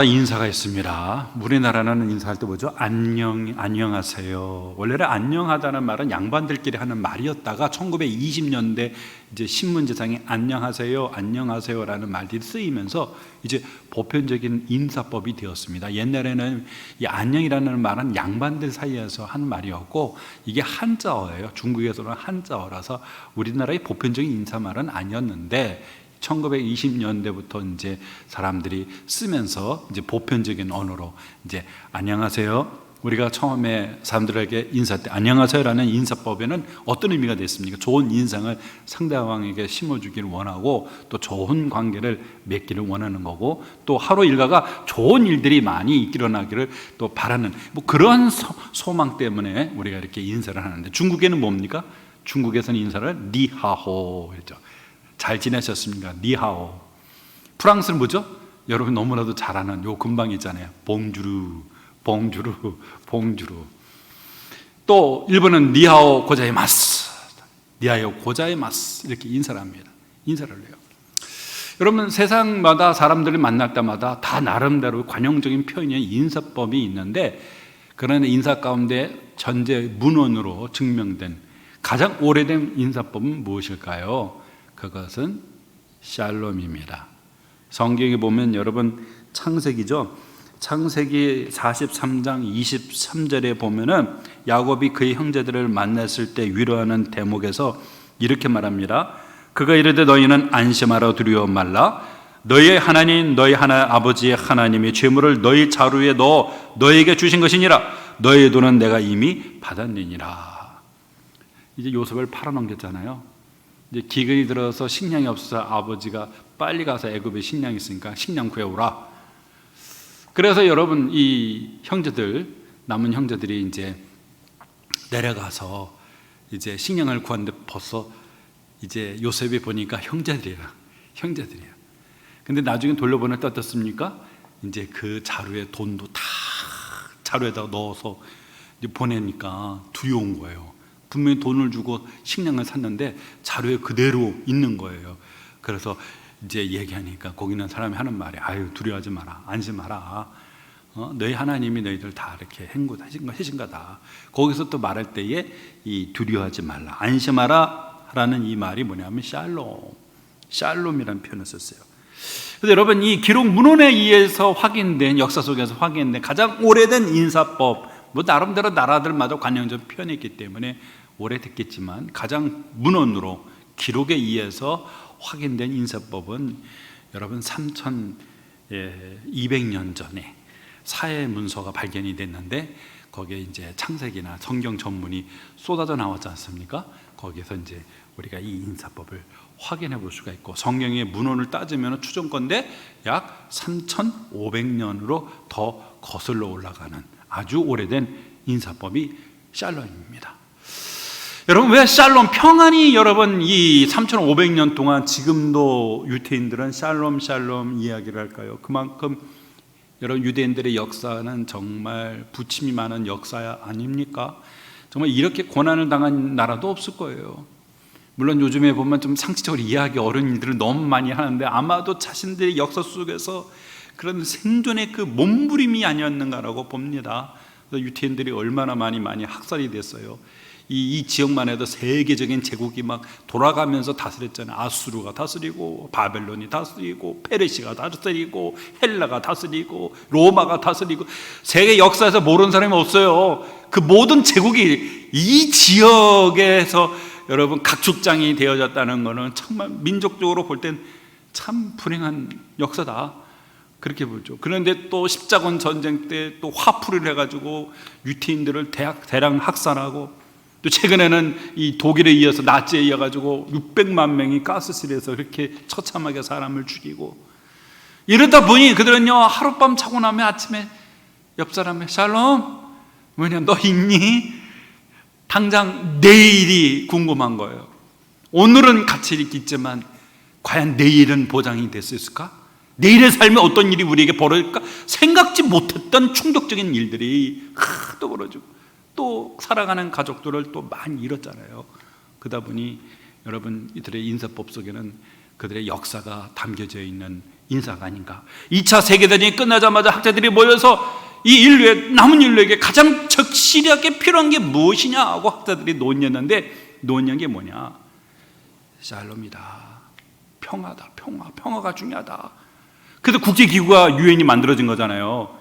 인사가 있습니다. 우리나라는 인사할 때 뭐죠? 안녕하세요. 원래는 안녕하다는 말은 양반들끼리 하는 말이었다가 1920년대 이제 신문지상에 안녕하세요라는 말들이 쓰이면서 이제 보편적인 인사법이 되었습니다. 옛날에는 이 안녕이라는 말은 양반들 사이에서 한 말이었고, 이게 한자어예요. 중국에서는 한자어라서 우리나라의 보편적인 인사말은 아니었는데 1920년대부터 이제 사람들이 쓰면서 이제 보편적인 언어로 이제 안녕하세요. 우리가 처음에 사람들에게 인사할 때 안녕하세요라는 인사법에는 어떤 의미가 됐습니까? 좋은 인상을 상대방에게 심어주기를 원하고, 또 좋은 관계를 맺기를 원하는 거고, 또 하루 일과가 좋은 일들이 많이 일어나기를 또 바라는 뭐 그런 소망 때문에 우리가 이렇게 인사를 하는데, 중국에는 뭡니까? 중국에서는 인사를 니하오 했죠. 잘 지내셨습니까? 니하오. 프랑스는 뭐죠? 여러분 너무나도 잘 아는 요 근방 있잖아요. 봉주루. 또 일본은 니하오 고자이마스. 니하오 고자이마스. 이렇게 인사를 합니다. 인사를 해요. 여러분, 세상마다 사람들을 만날 때마다 다 나름대로 관용적인 표현의 인사법이 있는데, 그런 인사 가운데 전제 문헌으로 증명된 가장 오래된 인사법은 무엇일까요? 그것은 샬롬입니다. 성경에 보면 여러분 창세기죠. 창세기 43장 23절에 보면은 야곱이 그의 형제들을 만났을 때 위로하는 대목에서 이렇게 말합니다. 그가 이르되 너희는 안심하라 두려워 말라. 너희의 하나님 너희 아버지의 하나님이 재물을 너희 자루에 넣어 너희에게 주신 것이니라. 너희의 돈은 내가 이미 받았느니라. 이제 요셉을 팔아넘겼잖아요. 이제 기근이 들어서 식량이 없어서 아버지가 빨리 가서 애굽에 식량이 있으니까 식량 구해오라. 그래서 여러분, 이 형제들, 남은 형제들이 이제 내려가서 이제 식량을 구하는데 벌써 이제 요셉이 보니까 형제들이야. 근데 나중에 돌려보낼 때 어떻습니까? 이제 그 자루에 돈도 다 자루에다 넣어서 이제 보내니까 두려운 거예요. 분명히 돈을 주고 식량을 샀는데 자료에 그대로 있는 거예요. 그래서 이제 얘기하니까 거기 있는 사람이 하는 말이, 아유 두려워하지 마라, 안심하라. 너희 하나님이 너희들 다 이렇게 해신 거다. 거기서 또 말할 때에 이 두려워하지 말라, 안심하라 라는 이 말이 뭐냐면 샬롬이라는 표현을 썼어요. 그래서 여러분, 이 기록 문헌에 의해서 확인된, 역사 속에서 확인된 가장 오래된 인사법, 뭐 나름대로 나라들마다 관용적 표현했기 때문에 오래됐겠지만 가장 문헌으로 기록에 의해서 확인된 인사법은 여러분 3200년 전에 사해 문서가 발견이 됐는데, 거기에 이제 창세기나 성경 전문이 쏟아져 나왔지 않습니까? 거기에서 이제 우리가 이 인사법을 확인해 볼 수가 있고, 성경의 문헌을 따지면 추정건데 약 3500년으로 더 거슬러 올라가는 아주 오래된 인사법이 샬롬입니다. 여러분, 왜 샬롬, 평안이 여러분 이 3500년 동안 지금도 유대인들은 샬롬 이야기를 할까요? 그만큼 여러분 유대인들의 역사는 정말 부침이 많은 역사 아닙니까? 정말 이렇게 고난을 당한 나라도 없을 거예요. 물론 요즘에 보면 좀 상식적으로 이해하기 어려운 일들을 너무 많이 하는데, 아마도 자신들의 역사 속에서 그런 생존의 그 몸부림이 아니었는가라고 봅니다. 유태인들이 얼마나 많이 학살이 됐어요. 이 지역만 해도 세계적인 제국이 막 돌아가면서 다스렸잖아요. 아수르가 다스리고, 바벨론이 다스리고, 페르시아가 다스리고, 헬라가 다스리고, 로마가 다스리고, 세계 역사에서 모르는 사람이 없어요. 그 모든 제국이 이 지역에서 여러분 각축장이 되어졌다는 것은 정말 민족적으로 볼 땐 참 불행한 역사다, 그렇게 보죠. 그런데 또 십자군 전쟁 때 또 화풀이를 해가지고 유태인들을 대량 학살하고, 또 최근에는 이 독일에 이어서 나치에 이어가지고 600만 명이 가스실에서 그렇게 처참하게 사람을 죽이고, 이러다 보니 그들은요, 하룻밤 자고 나면 아침에 옆 사람에 샬롬, 뭐냐, 너 있니? 당장 내일이 궁금한 거예요. 오늘은 같이 있겠지만 과연 내일은 보장이 됐을까? 내일의 삶에 어떤 일이 우리에게 벌어질까? 생각지 못했던 충격적인 일들이 또 벌어지고, 또 살아가는 가족들을 또 많이 잃었잖아요. 그러다 보니 여러분, 이들의 인사법 속에는 그들의 역사가 담겨져 있는 인사가 아닌가. 2차 세계대전이 끝나자마자 학자들이 모여서 남은 인류에게 가장 적시하게 필요한 게 무엇이냐 하고 학자들이 논의했는데, 논의한 게 뭐냐? 샬롬이다. 평화다. 평화가 중요하다. 그래서 국제기구가 유엔이 만들어진 거잖아요.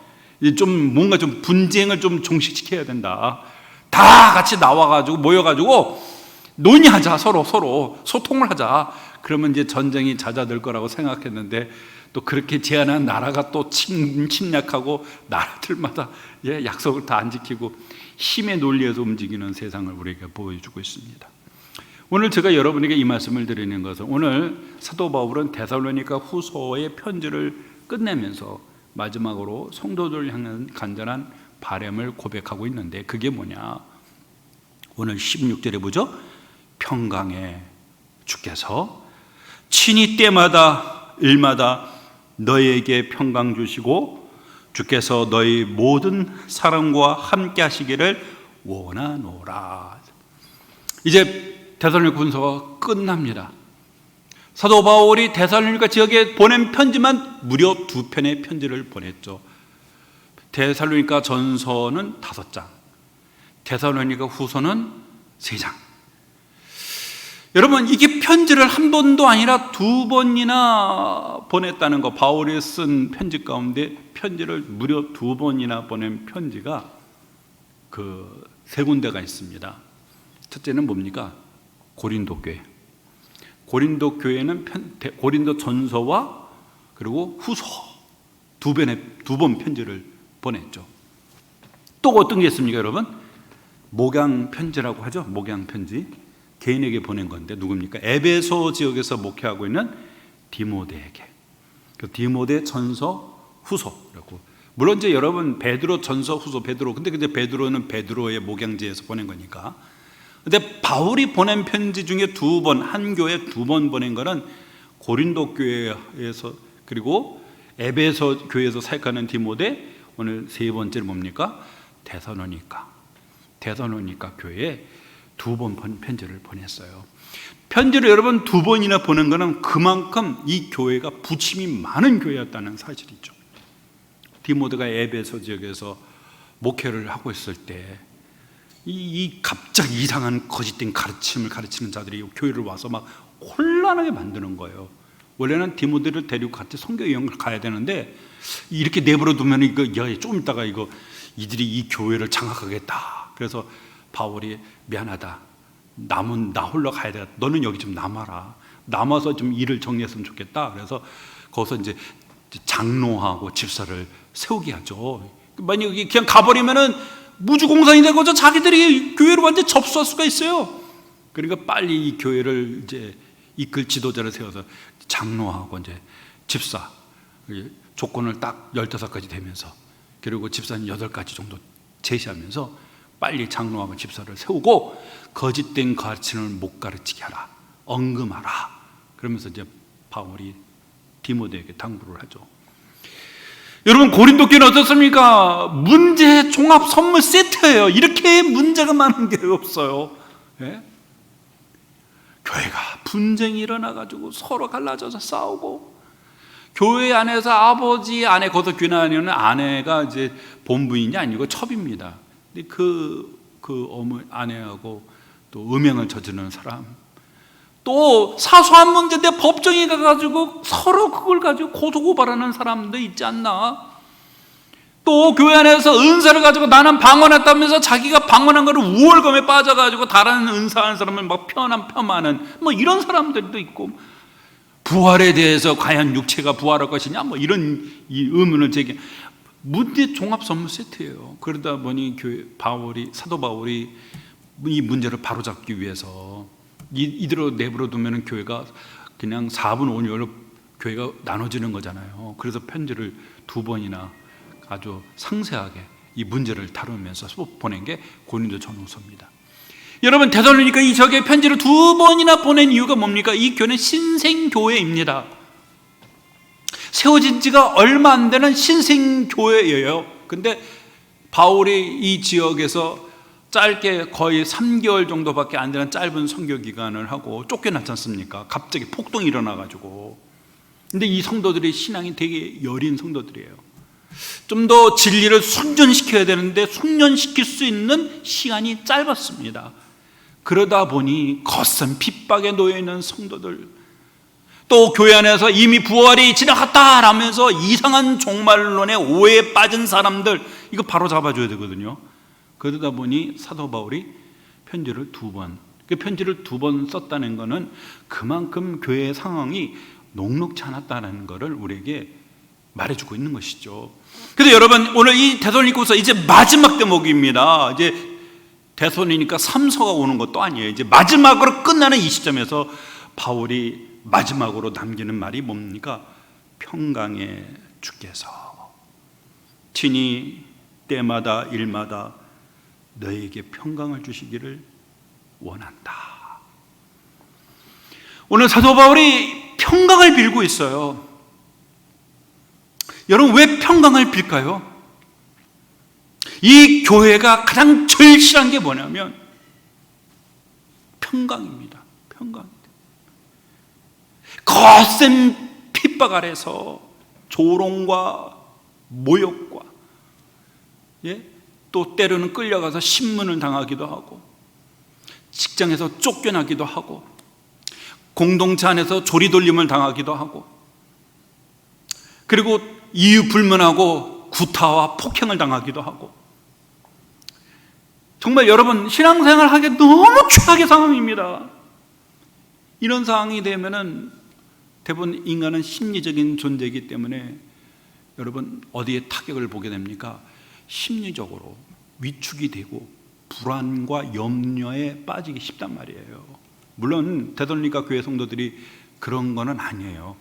뭔가 분쟁을 좀 종식시켜야 된다. 다 같이 나와가지고 모여가지고 논의하자. 서로 소통을 하자. 그러면 이제 전쟁이 잦아들 거라고 생각했는데, 또 그렇게 제안한 나라가 또 침략하고 나라들마다 약속을 다 안 지키고 힘의 논리에서 움직이는 세상을 우리에게 보여주고 있습니다. 오늘 제가 여러분에게 이 말씀을 드리는 것은, 오늘 사도 바울은 데살로니가 후서의 편지를 끝내면서 마지막으로 성도들을 향한 간절한 바람을 고백하고 있는데, 그게 뭐냐? 오늘 16절에 보죠. 평강에 주께서 친히 때마다 일마다 너희에게 평강 주시고 주께서 너희 모든 사람과 함께 하시기를 원하노라. 이제 데살로니가 군서가 끝납니다. 사도 바울이 데살로니가 지역에 보낸 편지만 무려 2편의 편지를 보냈죠. 데살로니가 전서는 5장, 데살로니가 후서는 3장. 여러분, 이게 편지를 한 번도 아니라 2번이나 보냈다는 거, 바울이 쓴 편지 가운데 편지를 무려 2번이나 보낸 편지가 그 3군데가 있습니다. 첫째는 뭡니까? 고린도 교회. 고린도 교회는 고린도 전서와 그리고 후서 2번 편지를 보냈죠. 또 어떤 게 있습니까, 여러분? 목양 편지라고 하죠. 목양 편지. 개인에게 보낸 건데 누굽니까? 에베소 지역에서 목회하고 있는 디모데에게. 그 디모데 전서 후서라고. 물론 이제 여러분 베드로 전서 후서 베드로. 근데 베드로는 베드로의 목양지에서 보낸 거니까. 근데 바울이 보낸 편지 중에 2번, 한 교회에 2번 보낸 거는 고린도 교회에서, 그리고 에베소 교회에서 사역하는 디모데, 오늘 3번째는 뭡니까? 데살로니가 교회에 2번 편지를 보냈어요. 편지를 여러분 2번이나 보낸 거는 그만큼 이 교회가 부침이 많은 교회였다는 사실이죠. 디모데가 에베소 지역에서 목회를 하고 있을 때 이 갑자기 이상한 거짓된 가르침을 가르치는 자들이 교회를 와서 막 혼란하게 만드는 거예요. 원래는 디모데를 데리고 같이 선교 여행을 가야 되는데, 이렇게 내버려 두면 이거 좀 있다가 이들이 이 교회를 장악하겠다. 그래서 바울이 미안하다. 남은 나 홀로 가야 돼. 너는 여기 좀 남아라. 남아서 좀 일을 정리했으면 좋겠다. 그래서 거기서 이제 장로하고 집사를 세우게 하죠. 만약에 그냥 가버리면은 무주공산이 되고서 자기들이 교회로 완전 접수할 수가 있어요. 그러니까 빨리 이 교회를 이제 이끌 지도자를 세워서 장로하고 이제 집사 조건을 딱 15가지 되면서, 그리고 집사는 8가지 정도 제시하면서 빨리 장로하고 집사를 세우고 거짓된 가르침을 못 가르치게 하라, 언금하라. 그러면서 이제 바울이 디모데에게 당부를 하죠. 여러분, 고린도 교회는 어떻습니까? 문제 종합 선물 세트예요. 이렇게 문제가 많은 게 없어요. 예? 교회가 분쟁이 일어나가지고 서로 갈라져서 싸우고, 교회 안에서 아버지 아내, 거기서 교회 안에는 아내가 이제 본부인이 아니고 첩입니다. 근데 그 어머니 아내하고 또 음행을 저지르는 사람, 또 사소한 문제인데 법정에 가가지고 서로 그걸 가지고 고소고발하는 사람도 있지 않나? 또 교회 안에서 은사를 가지고 나는 방언했다면서 자기가 방언한 거를 우월감에 빠져가지고 다른 은사하는 사람을 막 폄하하는 뭐 이런 사람들도 있고, 부활에 대해서 과연 육체가 부활할 것이냐 뭐 이런 이 의문을 제기. 문제 종합 선물 세트예요. 그러다 보니 사도 바울이 이 문제를 바로잡기 위해서 이대로 내버려 두면 교회가 그냥 4분 5厘로 교회가 나눠지는 거잖아요. 그래서 편지를 2번이나 아주 상세하게 이 문제를 다루면서 보낸 게 고린도 전후서입니다. 여러분, 데살로니가 이 지역에 편지를 2번이나 보낸 이유가 뭡니까? 이 교회는 신생교회입니다. 세워진 지가 얼마 안 되는 신생교회예요. 근데 바울이 이 지역에서 짧게 거의 3개월 정도밖에 안 되는 짧은 선교 기간을 하고 쫓겨났지 않습니까? 갑자기 폭동이 일어나가지고. 근데 이 성도들이 신앙이 되게 여린 성도들이에요. 좀 더 진리를 숙련시켜야 되는데 숙련시킬 수 있는 시간이 짧았습니다. 그러다 보니 거센 핍박에 놓여있는 성도들, 또 교회 안에서 이미 부활이 지나갔다라면서 이상한 종말론에 오해에 빠진 사람들, 이거 바로 잡아줘야 되거든요. 그러다 보니 사도 바울이 편지를 두 번 썼다는 것은 그만큼 교회의 상황이 녹록지 않았다는 것을 우리에게 말해주고 있는 것이죠. 그래서 여러분, 오늘 이 데살로니가후서 이제 마지막 대목입니다. 이제 데살로니가 3서가 오는 것도 아니에요. 이제 마지막으로 끝나는 이 시점에서 바울이 마지막으로 남기는 말이 뭡니까? 평강의 주께서 친히 때마다 일마다 너에게 평강을 주시기를 원한다. 오늘 사도 바울이 평강을 빌고 있어요. 여러분, 왜 평강을 빌까요? 이 교회가 가장 절실한 게 뭐냐면 평강입니다. 평강. 거센 핍박 아래서 조롱과 모욕과, 또 때로는 끌려가서 신문을 당하기도 하고, 직장에서 쫓겨나기도 하고, 공동체 안에서 조리돌림을 당하기도 하고, 그리고 이유 불문하고 구타와 폭행을 당하기도 하고, 정말 여러분, 신앙생활 하기 너무 최악의 상황입니다. 이런 상황이 되면은 대부분 인간은 심리적인 존재이기 때문에 여러분, 어디에 타격을 보게 됩니까? 심리적으로 위축이 되고 불안과 염려에 빠지기 쉽단 말이에요. 물론 데살로니가 교회 성도들이 그런 거는 아니에요.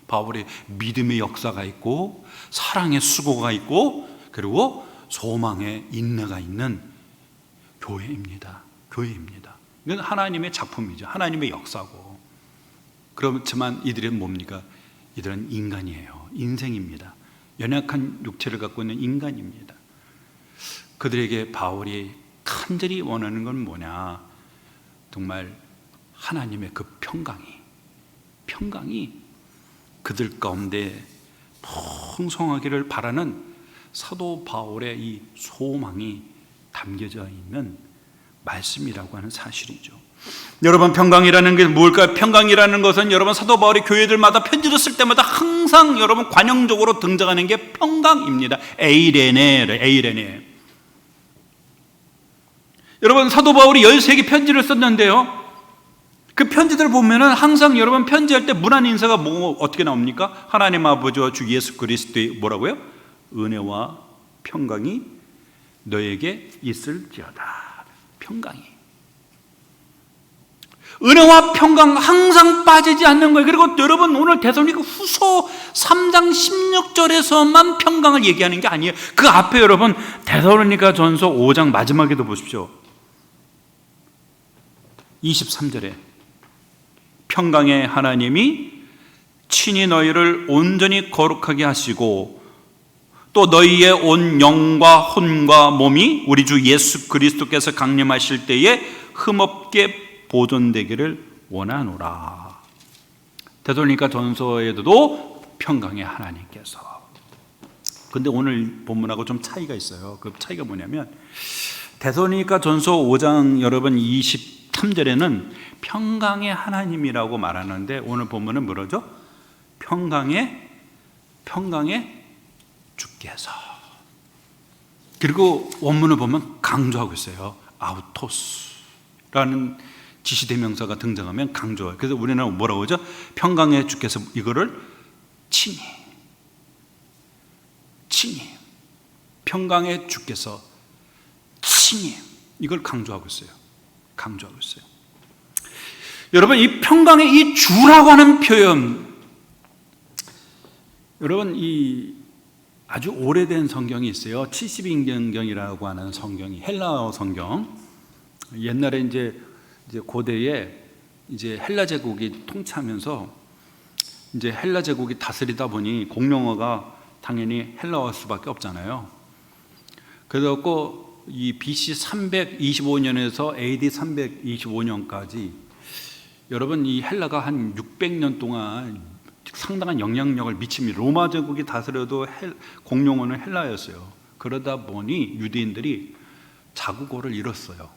바울의 믿음의 역사가 있고 사랑의 수고가 있고 그리고 소망의 인내가 있는 교회입니다. 이건 하나님의 작품이죠. 하나님의 역사고. 그렇지만 이들은 뭡니까? 이들은 인간이에요. 인생입니다. 연약한 육체를 갖고 있는 인간입니다. 그들에게 바울이 간절히 원하는 건 뭐냐? 정말 하나님의 그 평강이 그들 가운데 풍성하기를 바라는 사도 바울의 이 소망이 담겨져 있는 말씀이라고 하는 사실이죠. 여러분, 평강이라는 게 뭘까요? 평강이라는 것은 여러분, 사도 바울이 교회들마다 편지를 쓸 때마다 항상 여러분 관용적으로 등장하는 게 평강입니다. 에이레네. 여러분, 사도 바울이 13개 편지를 썼는데요, 그 편지들을 보면은 항상 여러분 편지할 때 문안 인사가 어떻게 나옵니까? 하나님 아버지와 주 예수 그리스도의 뭐라고요? 은혜와 평강이 너에게 있을지어다. 평강이, 은혜와 평강 항상 빠지지 않는 거예요. 그리고 여러분, 오늘 데살로니가 후서 3장 16절에서만 평강을 얘기하는 게 아니에요. 그 앞에 여러분 데살로니가 전서 5장 마지막에도 보십시오. 23절에 평강의 하나님이 친히 너희를 온전히 거룩하게 하시고 또 너희의 온 영과 혼과 몸이 우리 주 예수 그리스도께서 강림하실 때에 흠없게 보존되기를 원하노라. 데살로니가 전서에도 평강의 하나님께서. 근데 오늘 본문하고 좀 차이가 있어요. 그 차이가 뭐냐면 데살로니가 전서 5장 여러분 23절에는 평강의 하나님이라고 말하는데 오늘 본문은 뭐라죠? 평강의 주께서. 그리고 원문을 보면 강조하고 있어요. 아우토스라는 지시대명사가 등장하면 강조해요. 그래서 우리는 뭐라고 하죠? 평강의 주께서 이거를 친히 평강의 주께서 친히 이걸 강조하고 있어요. 여러분, 이 평강의 이 주라고 하는 표현, 여러분 이 아주 오래된 성경이 있어요. 70인경이라고 하는 성경이, 헬라어 성경. 옛날에 이제 고대에 이제 헬라 제국이 통치하면서 이제 헬라 제국이 다스리다 보니 공용어가 당연히 헬라어일 수밖에 없잖아요. 그래서 이 BC 325년에서 AD 325년까지 여러분 이 헬라가 한 600년 동안 상당한 영향력을 미칩니다. 로마 제국이 다스려도 공용어는 헬라였어요. 그러다 보니 유대인들이 자국어를 잃었어요.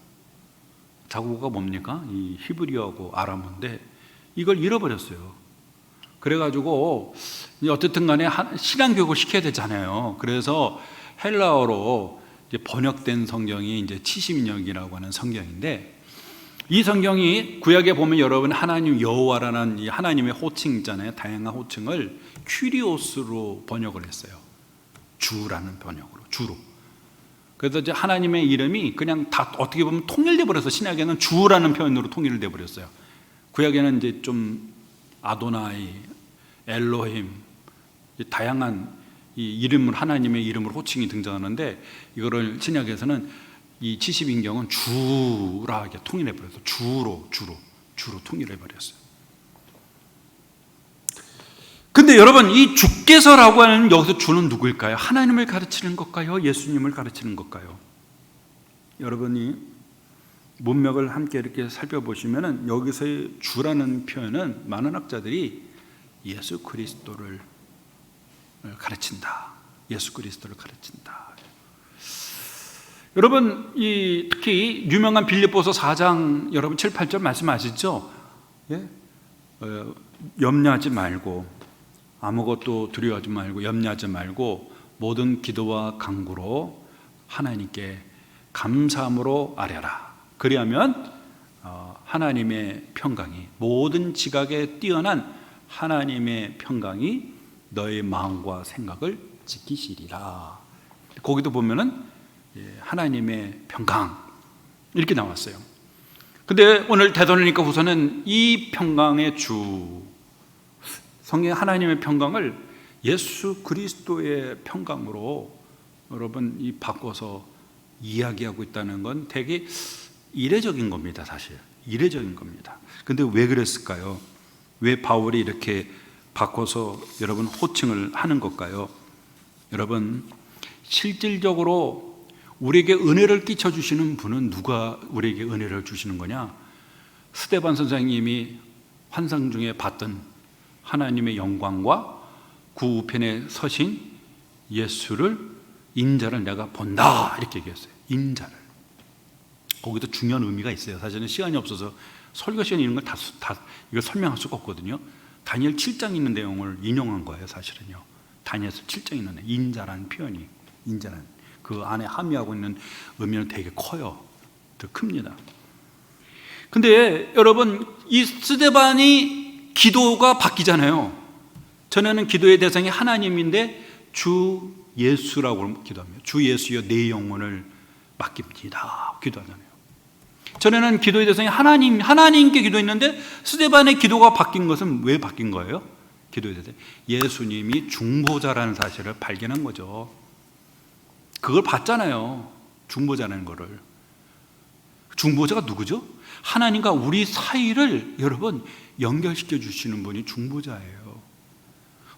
자국어가 뭡니까? 이 히브리어하고 아람어인데 이걸 잃어버렸어요. 그래가지고 어쨌든 간에 신앙교육을 시켜야 되잖아요. 그래서 헬라어로 이제 번역된 성경이 이제 70년이라고 하는 성경인데, 이 성경이 구약에 보면 여러분 하나님 여호와라는 이 하나님의 호칭 있잖아요. 다양한 호칭을 큐리오스로 번역을 했어요. 주라는 번역으로, 주로. 그래서 이제 하나님의 이름이 그냥 다 어떻게 보면 통일돼 버려서 신약에는 주라는 표현으로 통일돼 버렸어요. 구약에는 이제 좀 아도나이, 엘로힘, 다양한 이 이름을 하나님의 이름으로 호칭이 등장하는데, 이거를 신약에서는 이 70인경은 주라 이렇게 통일해 버려서 주로 통일해 버렸어요. 근데 여러분, 이 주께서라고 하는 여기서 주는 누구일까요? 하나님을 가르치는 것일까요? 예수님을 가르치는 것일까요? 여러분이 문맥을 함께 이렇게 살펴보시면은 여기서의 주라는 표현은 많은 학자들이 예수 그리스도를 가르친다. 예수 그리스도를 가르친다. 여러분, 특히 유명한 빌립보서 4장 여러분 7, 8절 말씀 아시죠? 예? 염려하지 말고, 아무것도 두려워하지 말고, 염려하지 말고, 모든 기도와 간구로 하나님께 감사함으로 아뢰라. 그리하면 하나님의 평강이, 모든 지각에 뛰어난 하나님의 평강이 너의 마음과 생각을 지키시리라. 거기도 보면은 하나님의 평강 이렇게 나왔어요. 근데 오늘 데살로니가 후서는 이 평강의 주, 성경 하나님의 평강을 예수 그리스도의 평강으로 여러분 이 바꿔서 이야기하고 있다는 건 되게 이례적인 겁니다. 사실 이례적인 겁니다. 근데 왜 그랬을까요? 왜 바울이 이렇게 바꿔서 여러분 호칭을 하는 걸까요? 여러분, 실질적으로 우리에게 은혜를 끼쳐주시는 분은 누가 우리에게 은혜를 주시는 거냐? 스데반 선생님이 환상 중에 봤던 하나님의 영광과 그 우편에 서신 예수를, 인자를 내가 본다 이렇게 얘기했어요. 인자를. 거기도 중요한 의미가 있어요. 사실은 시간이 없어서 설교 시간 이런 걸 다 이걸 설명할 수가 없거든요. 다니엘 7장 있는 내용을 인용한 거예요. 사실은요. 다니엘서 7장 있는 인자라는 표현이, 인자라는 그 안에 함유하고 있는 의미는 되게 커요. 더 큽니다. 근데 여러분, 이 스데반이 기도가 바뀌잖아요. 전에는 기도의 대상이 하나님인데 주 예수라고 기도합니다. 주 예수여 내 영혼을 맡깁니다. 기도하잖아요. 전에는 기도의 대상이 하나님께 기도했는데 스데반의 기도가 바뀐 것은 왜 바뀐 거예요? 기도의 대상, 예수님이 중보자라는 사실을 발견한 거죠. 그걸 봤잖아요. 중보자라는 거를. 중보자가 누구죠? 하나님과 우리 사이를 여러분 연결시켜 주시는 분이 중보자예요.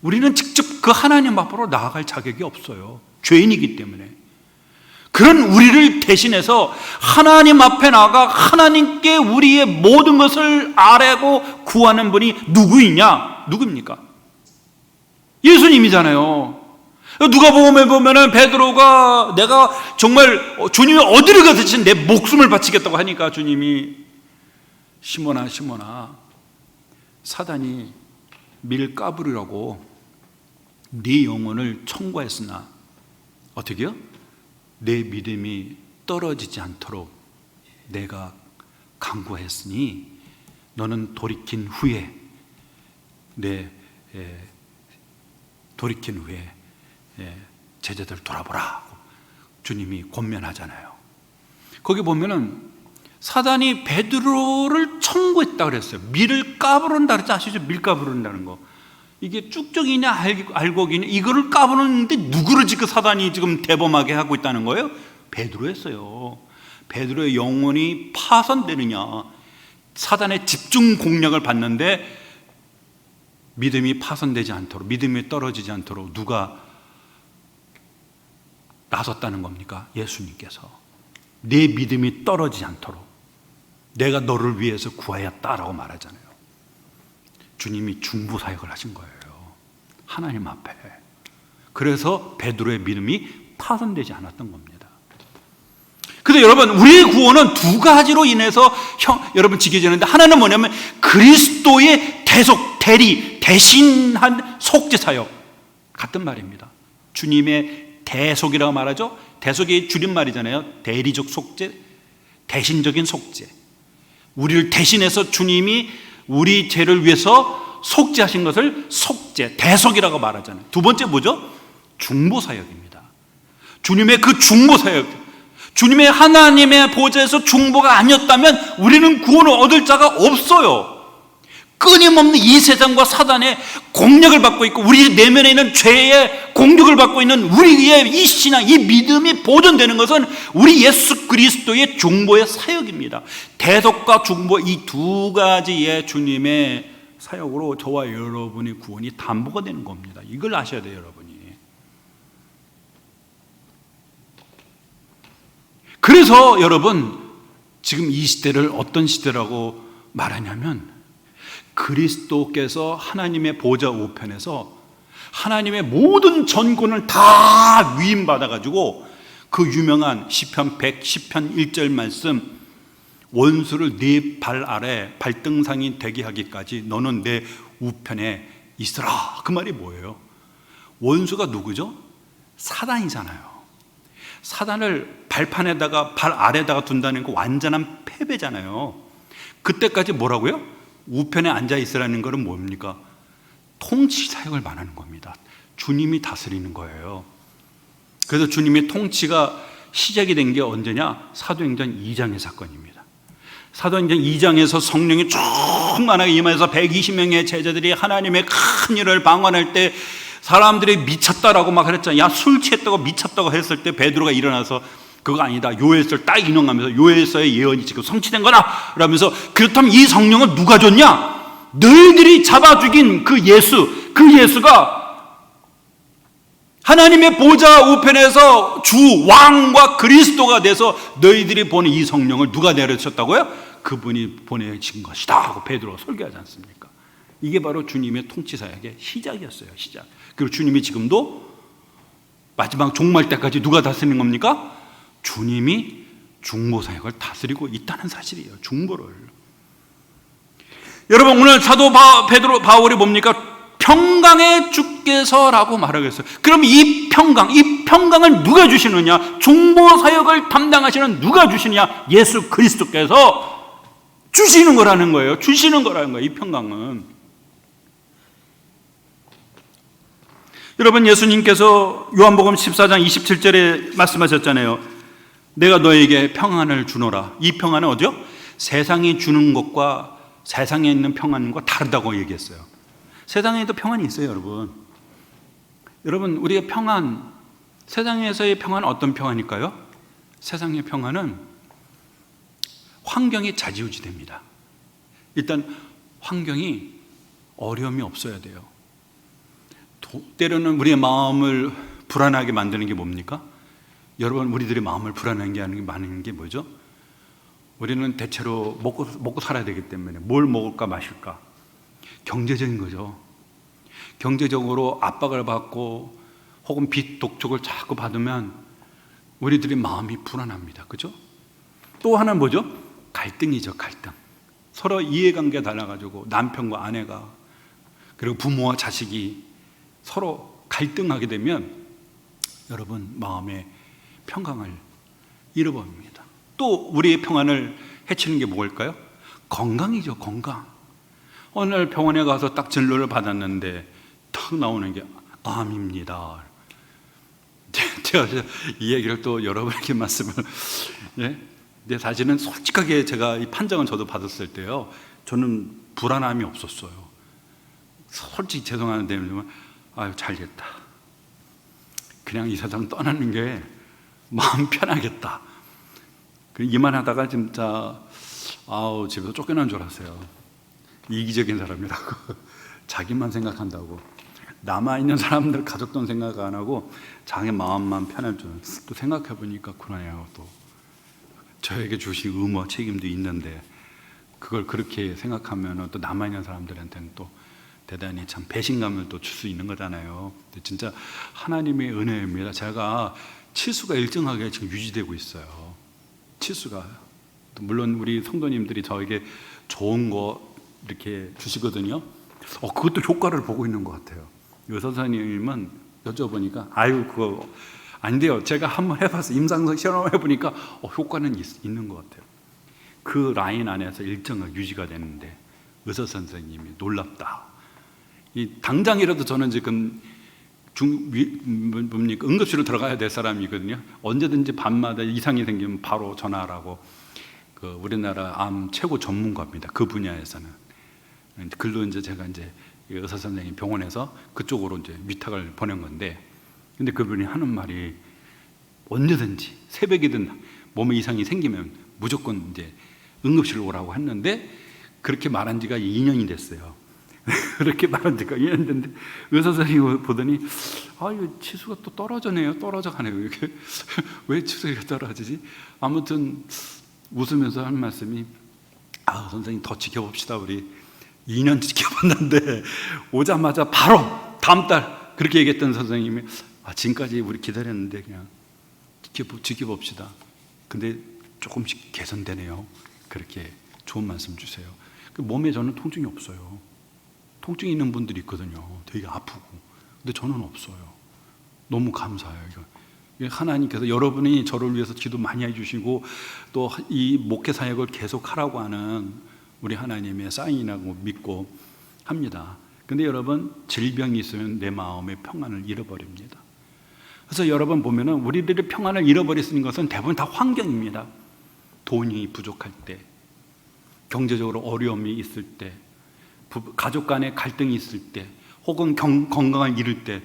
우리는 직접 그 하나님 앞으로 나아갈 자격이 없어요. 죄인이기 때문에. 그런 우리를 대신해서 하나님 앞에 나가 하나님께 우리의 모든 것을 아뢰고 구하는 분이 누구이냐? 누굽니까? 예수님이잖아요. 누가복음에 보면은 베드로가 내가 정말 주님이 어디를 가든지 내 목숨을 바치겠다고 하니까 주님이 시몬아 시몬아 사단이 밀 까부리라고 네 영혼을 청구했으나 어떻게요? 내 믿음이 떨어지지 않도록 내가 간구했으니 너는 돌이킨 후에 제자들 돌아보라 주님이 권면하잖아요. 거기 보면은 사단이 베드로를 청구했다 그랬어요. 밀을 까부른다 그랬지 아시죠? 밀 까부른다는 거. 이게 쭉쭉이냐 알곡이냐 이거를 까부르는데 누구를 지금 사단이 지금 대범하게 하고 있다는 거예요? 베드로였어요. 베드로의 영혼이 파손되느냐, 사단의 집중 공략을 받는데 믿음이 파손되지 않도록, 믿음이 떨어지지 않도록 누가 나섰다는 겁니까? 예수님께서. 내 믿음이 떨어지지 않도록 내가 너를 위해서 구하였다라고 말하잖아요. 주님이 중보 사역을 하신 거예요. 하나님 앞에. 그래서 베드로의 믿음이 파손되지 않았던 겁니다. 그래서 여러분, 우리의 구원은 두 가지로 인해서 여러분 지켜지는데, 하나는 뭐냐면 그리스도의 대속, 대리, 대신한 속죄 사역 같은 말입니다. 주님의 대속이라고 말하죠. 대속이 줄임말이잖아요. 대리적 속죄, 대신적인 속죄. 우리를 대신해서 주님이 우리 죄를 위해서 속죄하신 것을 속죄, 대속이라고 말하잖아요. 두 번째 뭐죠? 중보사역입니다. 주님의 그 중보사역, 주님의 하나님의 보좌에서 중보가 아니었다면 우리는 구원을 얻을 자가 없어요. 끊임없는 이 세상과 사단의 공력을 받고 있고, 우리 내면에 있는 죄의 공격을 받고 있는 우리의 이 신앙, 이 믿음이 보존되는 것은 우리 예수 그리스도의 중보의 사역입니다. 대속과 중보, 이 두 가지의 주님의 사역으로 저와 여러분의 구원이 담보가 되는 겁니다. 이걸 아셔야 돼요, 여러분이. 그래서 여러분, 지금 이 시대를 어떤 시대라고 말하냐면, 그리스도께서 하나님의 보좌 우편에서 하나님의 모든 전권을 다 위임받아가지고 그 유명한 시편 110편 1절 말씀, 원수를 네 발 아래 발등상이 되게 하기까지 너는 내 우편에 있으라. 그 말이 뭐예요? 원수가 누구죠? 사단이잖아요. 사단을 발판에다가 발 아래다가 둔다는 거 완전한 패배잖아요. 그때까지 뭐라고요? 우편에 앉아 있으라는 것은 뭡니까? 통치 사역을 말하는 겁니다. 주님이 다스리는 거예요. 그래서 주님의 통치가 시작이 된 게 언제냐? 사도행전 2장의 사건입니다. 사도행전 2장에서 성령이 충만하게 임해서 120명의 제자들이 하나님의 큰 일을 방언할 때 사람들이 미쳤다라고 막 그랬잖아요. 야, 술 취했다고 미쳤다고 했을 때 베드로가 일어나서 그거 아니다, 요엘서를 딱 인용하면서 요엘서의 예언이 지금 성취된 거다 라면서, 그렇다면 이 성령은 누가 줬냐? 너희들이 잡아 죽인 그 예수가 하나님의 보좌 우편에서 주 왕과 그리스도가 돼서 너희들이 보는 이 성령을 누가 내려주셨다고요? 그분이 보내신 것이다 하고 베드로가 설교하지 않습니까? 이게 바로 주님의 통치 사역의 시작이었어요. 시작. 그리고 주님이 지금도 마지막 종말 때까지 누가 다스리는 겁니까? 주님이 중보 사역을 다스리고 있다는 사실이에요. 중보를. 여러분, 오늘 사도 바울이 뭡니까? 평강의 주께서라고 말하겠어요. 그럼 이 평강을 누가 주시느냐? 중보 사역을 담당하시는 누가 주시느냐? 예수 그리스도께서 주시는 거라는 거예요. 주시는 거라는 거예요. 이 평강은. 여러분, 예수님께서 요한복음 14장 27절에 말씀하셨잖아요. 내가 너에게 평안을 주노라. 이 평안은 어디요? 세상이 주는 것과 세상에 있는 평안과 다르다고 얘기했어요. 세상에도 평안이 있어요, 여러분. 여러분, 우리의 평안, 세상에서의 평안은 어떤 평안일까요? 세상의 평안은 환경이 좌지우지됩니다. 일단 환경이 어려움이 없어야 돼요. 때로는 우리의 마음을 불안하게 만드는 게 뭡니까? 여러분, 우리들의 마음을 불안하게 하는 게 뭐죠? 우리는 대체로 먹고 살아야 되기 때문에 뭘 먹을까 마실까? 경제적인 거죠. 경제적으로 압박을 받고 혹은 빚 독촉을 자꾸 받으면 우리들의 마음이 불안합니다. 그죠? 또 하나는 뭐죠? 갈등이죠. 갈등. 서로 이해관계가 달라가지고 남편과 아내가, 그리고 부모와 자식이 서로 갈등하게 되면 여러분, 마음의 평강을 잃어버립니다. 또 우리의 평안을 해치는 게 뭘까요? 건강이죠. 건강. 오늘 병원에 가서 딱 진료를 받았는데 탁 나오는 게 암입니다. 제가 이 얘기를 또 여러분에게 말씀을, 예? 근데 사실은 솔직하게 제가 이 판정을 저도 받았을 때요, 저는 불안함이 없었어요. 솔직히 죄송한데, 아유, 잘 됐다. 그냥 이 세상 떠나는 게 마음 편하겠다. 이만 하다가 진짜 집에서 쫓겨난 줄 알았어요. 이기적인 사람이라고. 자기만 생각한다고. 남아있는 사람들, 가족돈 생각 안 하고 자기 마음만 편할 줄. 또 생각해 보니까 그러네요. 또 저에게 주신 의무와 책임도 있는데 그걸 그렇게 생각하면 또 남아있는 사람들한테는 또 대단히 참 배신감을 또 줄 수 있는 거잖아요. 근데 진짜 하나님의 은혜입니다. 제가 치수가 일정하게 지금 유지되고 있어요. 치수가. 물론 우리 성도님들이 저에게 좋은 거 이렇게 주시거든요. 그것도 효과를 보고 있는 것 같아요. 의사 선생님은 여쭤보니까 아유 그거 안 돼요. 제가 한번 해봐서 임상성 실험해보니까 효과는 있는 것 같아요. 그 라인 안에서 일정하게 유지가 되는데 의사 선생님이 놀랍다. 당장이라도 저는 지금 응급실로 들어가야 될 사람이거든요. 언제든지 밤마다 이상이 생기면 바로 전화하라고. 우리나라 암 최고 전문가입니다. 그 분야에서는. 글로 제가 의사 선생님 병원에서 그쪽으로 위탁을 보낸 건데, 근데 그분이 하는 말이 언제든지 새벽이든 몸에 이상이 생기면 무조건 응급실로 오라고 했는데, 그렇게 말한 지가 2년이 됐어요. 그렇게 말한 지가 2년 됐는데 의사 선생님이 보더니 이거 치수가 또 떨어져 가네요. 이렇게 왜 치수가 떨어지지? 아무튼 웃으면서 하는 말씀이 선생님 더 지켜봅시다. 우리 2년 지켜봤는데 오자마자 바로 다음 달 그렇게 얘기했던 선생님이 지금까지 우리 기다렸는데 그냥 지켜봅시다. 근데 조금씩 개선되네요. 그렇게 좋은 말씀 주세요. 몸에 저는 통증이 없어요. 통증이 있는 분들이 있거든요. 되게 아프고. 근데 저는 없어요. 너무 감사해요. 하나님께서 여러분이 저를 위해서 기도 많이 해주시고 또 이 목회 사역을 계속 하라고 하는 우리 하나님의 사인이라고 믿고 합니다. 근데 여러분, 질병이 있으면 내 마음의 평안을 잃어버립니다. 그래서 여러분 보면은 우리들의 평안을 잃어버리는 것은 대부분 다 환경입니다. 돈이 부족할 때, 경제적으로 어려움이 있을 때, 가족 간의 갈등이 있을 때, 혹은 건강을 잃을 때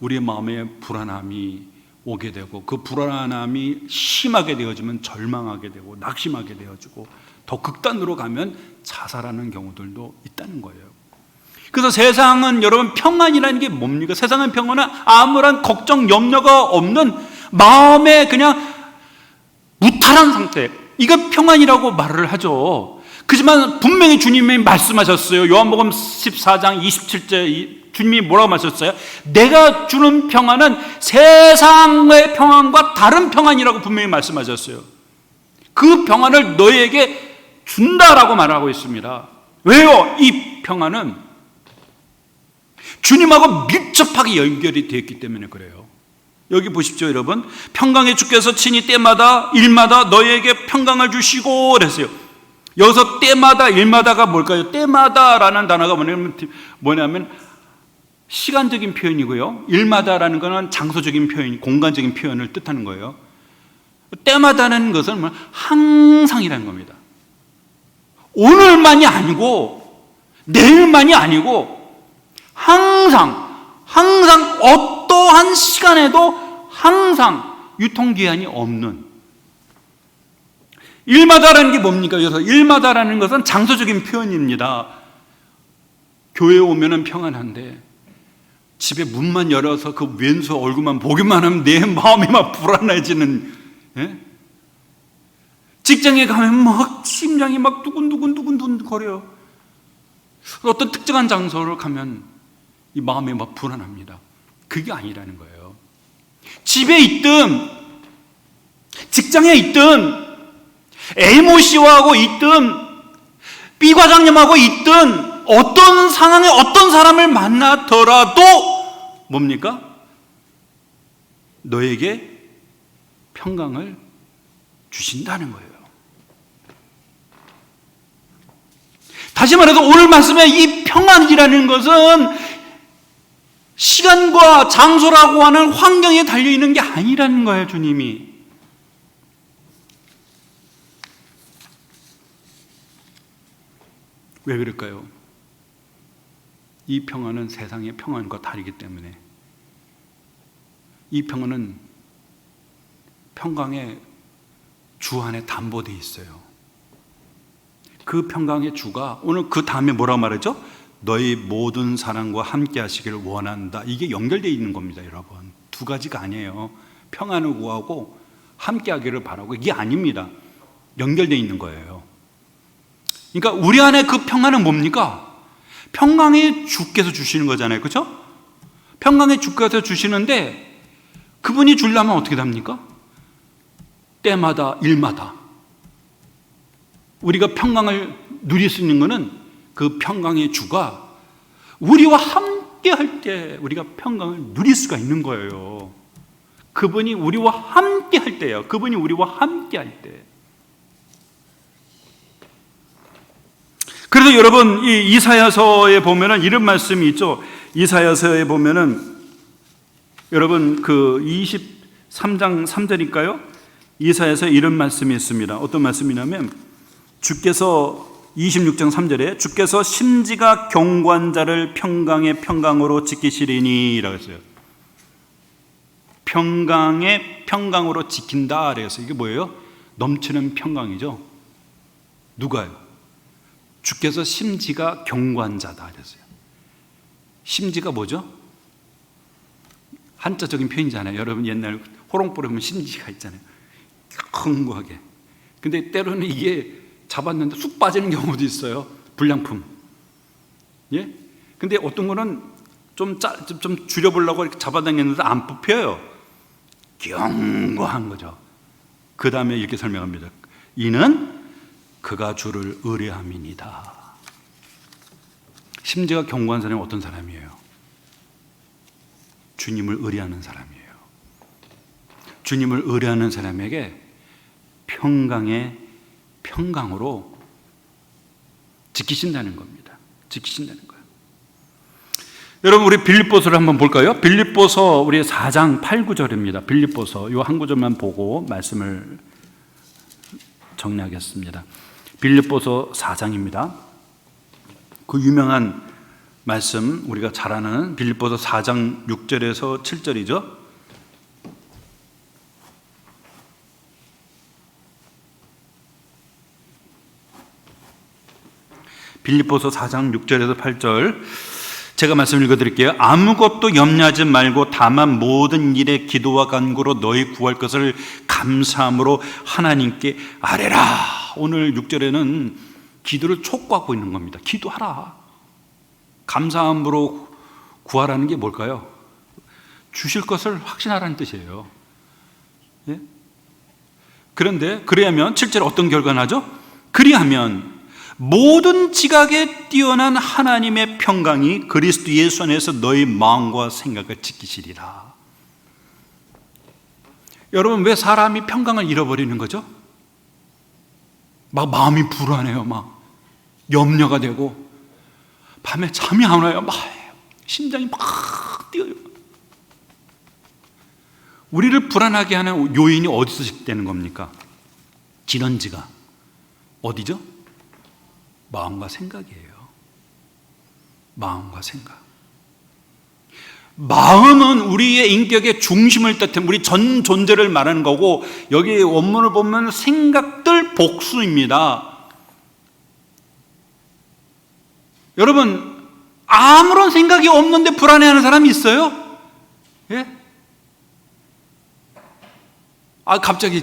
우리의 마음에 불안함이 오게 되고, 그 불안함이 심하게 되어지면 절망하게 되고 낙심하게 되어지고 더 극단으로 가면 자살하는 경우들도 있다는 거예요. 그래서 세상은 여러분 평안이라는 게 뭡니까? 세상은 평안은 아무런 걱정 염려가 없는 마음에 그냥 무탈한 상태, 이거 평안이라고 말을 하죠. 그렇지만 분명히 주님이 말씀하셨어요. 요한복음 14장 27절 주님이 뭐라고 말씀하셨어요? 내가 주는 평안은 세상의 평안과 다른 평안이라고 분명히 말씀하셨어요. 그 평안을 너희에게 준다라고 말하고 있습니다. 왜요? 이 평안은 주님하고 밀접하게 연결이 되어 있기 때문에 그래요. 여기 보십시오, 여러분. 평강의 주께서 친히 때마다 일마다 너희에게 평강을 주시고 그랬어요. 여기서 때마다 일마다가 뭘까요? 때마다라는 단어가 뭐냐면 시간적인 표현이고요. 일마다라는 것은 장소적인 표현, 공간적인 표현을 뜻하는 거예요. 때마다라는 것은 항상이라는 겁니다. 오늘만이 아니고 내일만이 아니고 항상 어떠한 시간에도 항상 유통기한이 없는, 일마다라는 게 뭡니까? 그래서 일마다라는 것은 장소적인 표현입니다. 교회에 오면은 평안한데 집에 문만 열어서 그 왼수 얼굴만 보기만 하면 내 마음이 막 불안해지는, 직장에 가면 막 심장이 막 두근두근 거려요. 어떤 특정한 장소를 가면 이 마음이 막 불안합니다. 그게 아니라는 거예요. 집에 있든 직장에 있든 A모 씨하고 있든 B 과장님하고 있든 어떤 상황에 어떤 사람을 만나더라도 뭡니까? 너에게 평강을 주신다는 거예요. 다시 말해서 오늘 말씀에 이 평안이라는 것은 시간과 장소라고 하는 환경에 달려있는 게 아니라는 거예요. 주님이. 왜 그럴까요? 이 평안은 세상의 평안과 다르기 때문에, 이 평안은 평강의 주 안에 담보되어 있어요. 그 평강의 주가 오늘 그 다음에 뭐라고 말하죠? 너희 모든 사랑과 함께 하시기를 원한다. 이게 연결되어 있는 겁니다, 여러분. 두 가지가 아니에요. 평안을 구하고 함께 하기를 바라고, 이게 아닙니다. 연결되어 있는 거예요. 그러니까 우리 안에 그 평안은 뭡니까? 평강의 주께서 주시는 거잖아요. 그렇죠? 평강의 주께서 주시는데 그분이 주려면 어떻게 됩니까? 때마다 일마다 우리가 평강을 누릴 수 있는 것은 그 평강의 주가 우리와 함께 할 때 우리가 평강을 누릴 수가 있는 거예요. 그분이 우리와 함께 할 때예요. 그분이 우리와 함께 할 때. 그래서 여러분, 이 이사야서에 보면은 이런 말씀이 있죠. 이사야서에 보면은 여러분 그 23장 3절일까요? 이사야서에 이런 말씀이 있습니다. 어떤 말씀이냐면 주께서 26장 3절에 주께서 심지가 경고한 자를 평강의 평강으로 지키시리니 라고 했어요. 평강의 평강으로 지킨다 그래서 이게 뭐예요? 넘치는 평강이죠. 누가요? 주께서 심지가 경고한 자다 그랬어요. 심지가 뭐죠? 한자적인 표현이잖아요. 여러분 옛날 호롱불에 보면 심지가 있잖아요. 견고하게. 근데 때로는 이게 잡았는데 쑥 빠지는 경우도 있어요. 불량품. 예? 근데 어떤 거는 좀 줄여보려고 이렇게 잡아당겼는데 안 뽑혀요. 견고한 거죠. 그 다음에 이렇게 설명합니다. 이는 그가 주를 의뢰함이니이다. 심지가 견고한 사람이 어떤 사람이에요? 주님을 의뢰하는 사람이에요. 주님을 의뢰하는 사람에게 평강의 평강으로 지키신다는 겁니다. 지키신다는 거예요. 여러분 우리 빌립보서를 한번 볼까요? 빌립보서 우리 4장 8, 9절입니다. 빌립보서 이 한 구절만 보고 말씀을 정리하겠습니다. 빌립보서 4장입니다. 그 유명한 말씀 우리가 잘 아는 빌립보서 4장 6절에서 7절이죠. 빌립보서 4장 6절에서 8절 제가 말씀 읽어드릴게요. 아무것도 염려하지 말고 다만 모든 일에 기도와 간구로 너희 구할 것을 감사함으로 하나님께 아뢰라. 오늘 6절에는 기도를 촉구하고 있는 겁니다. 기도하라. 감사함으로 구하라는 게 뭘까요? 주실 것을 확신하라는 뜻이에요. 예? 그런데 그래야면 7절 어떤 결과 나죠? 그리하면 모든 지각에 뛰어난 하나님의 평강이 그리스도 예수 안에서 너희 마음과 생각을 지키시리라. 여러분 왜 사람이 평강을 잃어버리는 거죠? 막 마음이 불안해요. 막 염려가 되고 밤에 잠이 안 와요. 막 심장이 막 뛰어요. 우리를 불안하게 하는 요인이 어디서 시작되는 겁니까? 진원지가 어디죠? 마음과 생각이에요. 마음과 생각. 마음은 우리의 인격의 중심을 뜻하는 우리 전 존재를 말하는 거고 여기 원문을 보면 생각들 복수입니다. 여러분 아무런 생각이 없는데 불안해하는 사람이 있어요? 예? 갑자기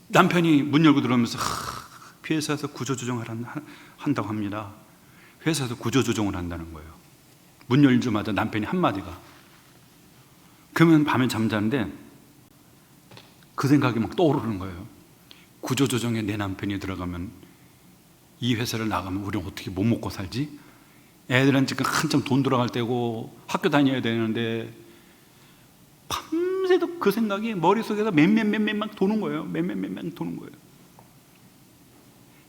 남편이 문 열고 들어오면서 회사에서 구조조정을 한다고 합니다. 회사에서 구조조정을 한다는 거예요. 문 열자마자 남편이 한마디가. 그러면 밤에 잠자는데 그 생각이 막 떠오르는 거예요. 구조조정에 내 남편이 들어가면 이 회사를 나가면 우리는 어떻게 못 먹고 살지? 애들은 지금 한참 돈 들어갈 때고 학교 다녀야 되는데 밤새도 그 생각이 머릿속에서 맴맴맴맴 도는 거예요. 맴맴맴맴 도는 거예요.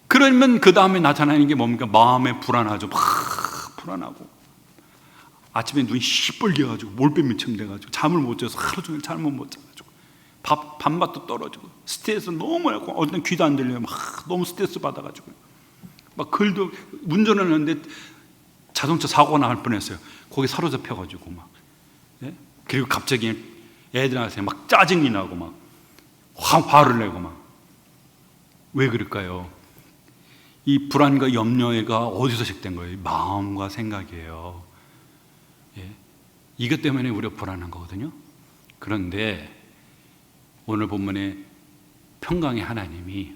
그러면 그 다음에 나타나는 게 뭡니까? 마음에 불안하죠. 막 불안하고 아침에 눈이 시뻘개가지고 몰빼미처럼 돼가지고 잠을 못 자서 하루 종일 잠을 못 자가지고 밥맛도 떨어지고 스트레스 너무 하고 어떤 귀도 안 들려요. 막 너무 스트레스 받아가지고 막 글도 운전을 하는데 자동차 사고가 날 뻔했어요. 거기 사로잡혀가지고 막 예? 그리고 갑자기 애들한테 막 짜증이 나고 막 화를 내고 막 왜 그럴까요? 이 불안과 염려가 어디서 시작된 거예요? 마음과 생각이에요. 예? 이것 때문에 우리가 불안한 거거든요. 그런데 오늘 본문에 평강의 하나님이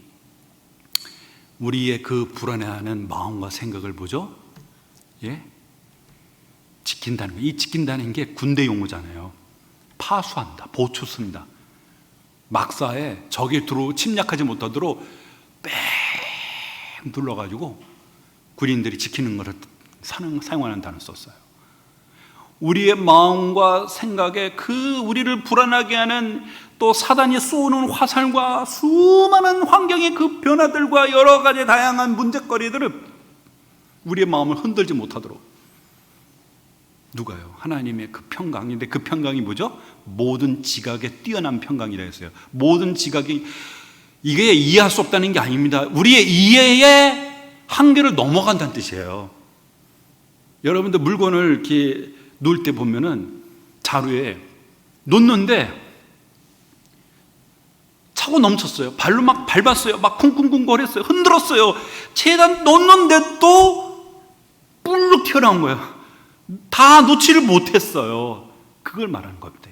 우리의 그 불안해하는 마음과 생각을 보죠. 예? 지킨다는 거. 이 지킨다는 게 군대 용어잖아요. 파수한다, 보초습니다. 막사에 적이 침략하지 못하도록 빽 눌러가지고 군인들이 지키는 것을 사용하는 단어를 썼어요. 우리의 마음과 생각에 그 우리를 불안하게 하는 또 사단이 쏘는 화살과 수많은 환경의 그 변화들과 여러 가지 다양한 문제거리들을 우리의 마음을 흔들지 못하도록 누가요? 하나님의 그 평강인데 그 평강이 뭐죠? 모든 지각에 뛰어난 평강이라 했어요. 모든 지각이 이게 이해할 수 없다는 게 아닙니다. 우리의 이해의 한계를 넘어간다는 뜻이에요. 여러분들 물건을 이렇게 놓을 때 보면은 자루에 놓는데 차고 넘쳤어요. 발로 막 밟았어요. 막 쿵쿵쿵 거렸어요. 흔들었어요. 최대한 놓는데도 뿔룩 튀어나온 거예요. 다 놓지를 못했어요. 그걸 말하는 겁니다,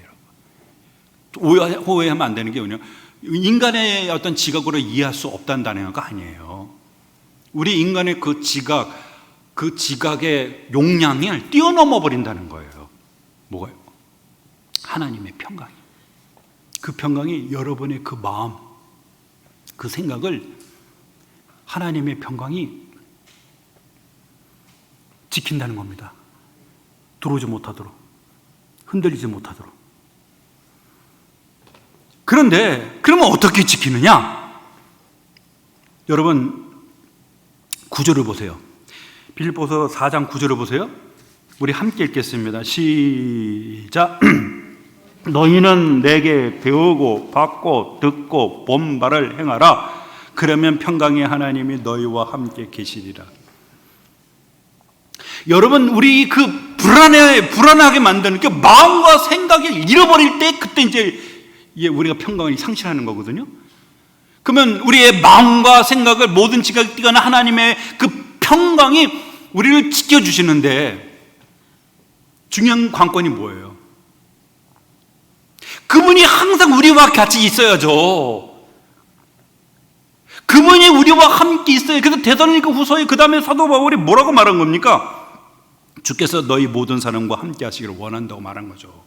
여러분. 오해하면 안 되는 게 뭐냐? 인간의 어떤 지각으로 이해할 수 없다는 단어가 아니에요. 우리 인간의 그 지각의 용량을 뛰어넘어 버린다는 거예요. 뭐가요? 하나님의 평강이. 그 평강이 여러분의 그 마음, 그 생각을 하나님의 평강이 지킨다는 겁니다. 들어오지 못하도록, 흔들리지 못하도록. 그런데 그러면 어떻게 지키느냐? 여러분 구절을 보세요. 빌립보서 4장 9절을 보세요. 우리 함께 읽겠습니다. 시작. 너희는 내게 배우고 받고 듣고 본 바를 행하라. 그러면 평강의 하나님이 너희와 함께 계시리라. 여러분, 우리 그 불안하게 만드는 그 마음과 생각을 잃어버릴 때 그때 이제 우리가 평강을 상실하는 거거든요. 그러면 우리의 마음과 생각을 모든 지각이 뛰어난 하나님의 그 평강이 우리를 지켜주시는데 중요한 관건이 뭐예요? 그분이 항상 우리와 같이 있어야죠. 그분이 우리와 함께 있어요. 그래서 데살로니가 후서에 그 다음에 사도 바울이 뭐라고 말한 겁니까? 주께서 너희 모든 사람과 함께 하시기를 원한다고 말한 거죠.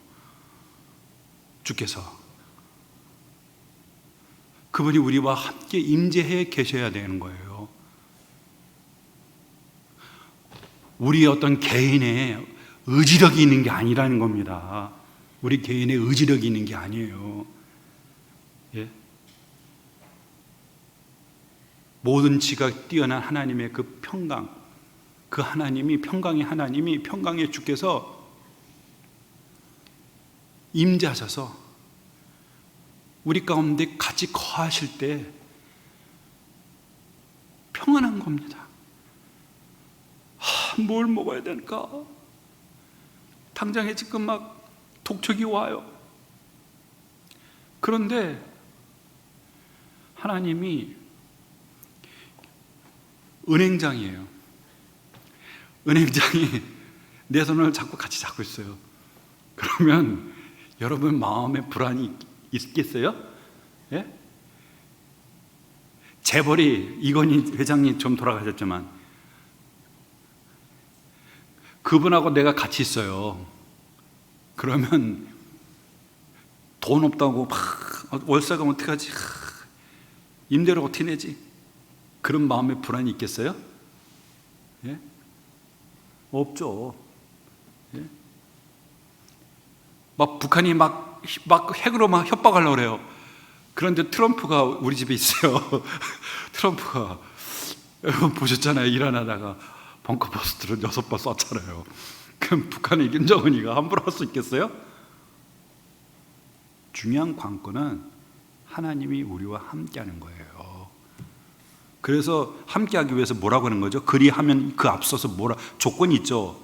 주께서 그분이 우리와 함께 임재해 계셔야 되는 거예요. 우리의 어떤 개인의 의지력이 있는 게 아니라는 겁니다. 우리 개인의 의지력이 있는 게 아니에요. 예? 모든 지각 뛰어난 하나님의 그 평강, 그 하나님이 평강의 주께서 임재하셔서 우리 가운데 같이 거하실 때 평안한 겁니다. 뭘 먹어야 될까? 당장에 지금 막 독촉이 와요. 그런데 하나님이 은행장이에요. 은행장이 내 손을 자꾸 같이 잡고 있어요. 그러면 여러분 마음에 불안이 있겠어요? 예? 재벌이 이건희 회장님 좀 돌아가셨지만 그분하고 내가 같이 있어요. 그러면 돈 없다고 막 월세가 어떡하지? 임대료 어떻게 내지? 그런 마음에 불안이 있겠어요? 예? 없죠. 예? 막 북한이 막 핵으로 막 협박하려고 그래요. 그런데 트럼프가 우리 집에 있어요. 트럼프가 여러분 보셨잖아요. 일어나다가 벙커버스트를 6번 쐈잖아요. 그럼 북한의 김정은이가 함부로 할 수 있겠어요? 중요한 관건은 하나님이 우리와 함께하는 거예요. 그래서 함께하기 위해서 뭐라고 하는 거죠? 그리하면 그 앞서서 조건이 있죠.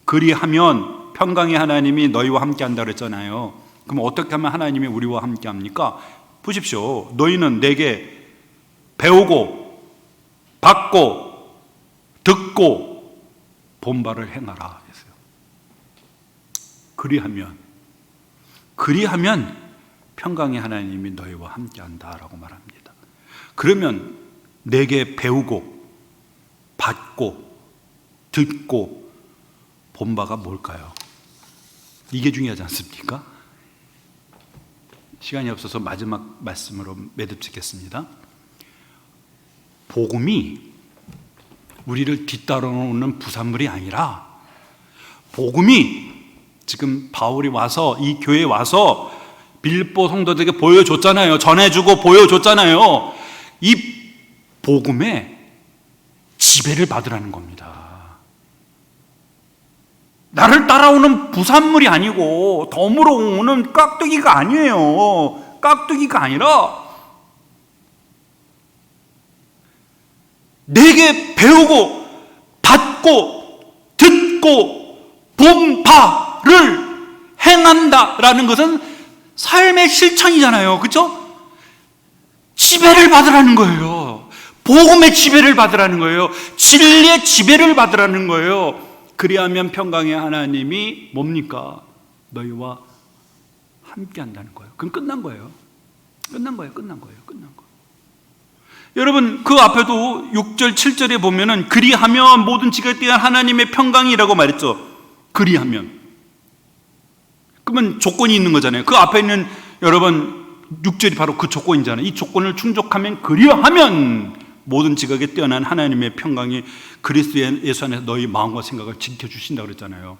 그리하면 평강의 하나님이 너희와 함께한다 그랬잖아요. 그럼 어떻게 하면 하나님이 우리와 함께합니까? 보십시오. 너희는 내게 배우고 받고 듣고 본 바를 행하라 했어요. 그리하면 평강의 하나님이 너희와 함께한다라고 말합니다. 그러면 내게 배우고 받고 듣고 본바가 뭘까요? 이게 중요하지 않습니까? 시간이 없어서 마지막 말씀으로 매듭짓겠습니다. 복음이 우리를 뒤따라오는 부산물이 아니라, 복음이 지금 바울이 와서 이 교회에 와서 빌립보 성도들에게 보여줬잖아요. 전해주고 보여줬잖아요. 이 복음에 지배를 받으라는 겁니다. 나를 따라오는 부산물이 아니고 덤으로 오는 깍두기가 아니에요. 깍두기가 아니라 내게 배우고 받고 듣고 본바를 행한다라는 것은 삶의 실천이잖아요. 그렇죠? 지배를 받으라는 거예요. 복음의 지배를 받으라는 거예요. 진리의 지배를 받으라는 거예요. 그리하면 평강의 하나님이 뭡니까? 너희와 함께 한다는 거예요. 그럼 끝난 거예요. 끝난 거예요. 여러분, 그 앞에도 6절 7절에 보면은 그리하면 모든 지각에 대한 하나님의 평강이라고 말했죠. 그리하면. 그러면 조건이 있는 거잖아요. 그 앞에 있는 여러분 6절이 바로 그 조건이잖아요. 이 조건을 충족하면 그리하면 모든 지각에 뛰어난 하나님의 평강이 그리스도 예수 안에서 너희 마음과 생각을 지켜주신다고 그랬잖아요.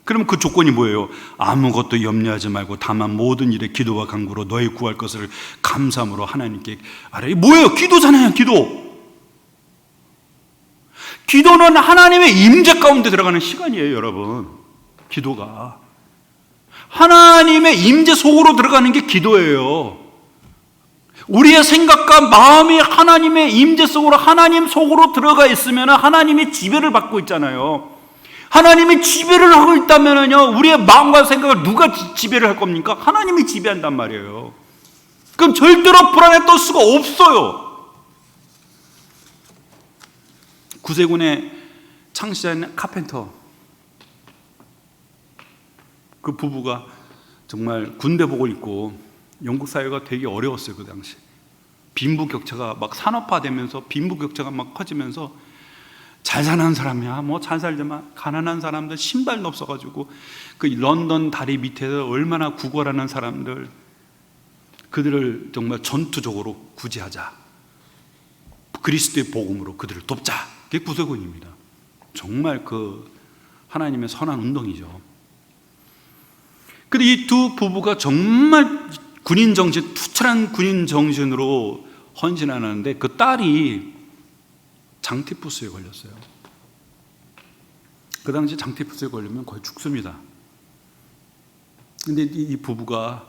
그러면 그 조건이 뭐예요? 아무것도 염려하지 말고 다만 모든 일에 기도와 간구로 너희 구할 것을 감사함으로 하나님께 아뢰. 이게 뭐예요? 기도잖아요. 기도는 하나님의 임재 가운데 들어가는 시간이에요. 여러분, 기도가 하나님의 임재 속으로 들어가는 게 기도예요. 우리의 생각과 마음이 하나님의 임재 속으로, 하나님 속으로 들어가 있으면 하나님의 지배를 받고 있잖아요. 하나님이 지배를 하고 있다면요, 우리의 마음과 생각을 누가 지배를 할 겁니까? 하나님이 지배한단 말이에요. 그럼 절대로 불안에 떨 수가 없어요. 구세군의 창시자인 카펜터, 그 부부가 정말 군대복을 입고, 영국 사회가 되게 어려웠어요. 그 당시 빈부격차가 막 산업화되면서 빈부격차가 막 커지면서 잘 사는 사람이야 뭐 잘 살지만 가난한 사람들, 신발도 없어가지고 그 런던 다리 밑에서 얼마나 구걸하는 사람들, 그들을 정말 전투적으로 구제하자, 그리스도의 복음으로 그들을 돕자. 그게 구세군입니다. 정말 그 하나님의 선한 운동이죠. 근데 이 두 부부가 정말 군인 정신, 투철한 군인 정신으로 헌신하는데 그 딸이 장티푸스에 걸렸어요. 그 당시 장티푸스에 걸리면 거의 죽습니다. 근데 이 부부가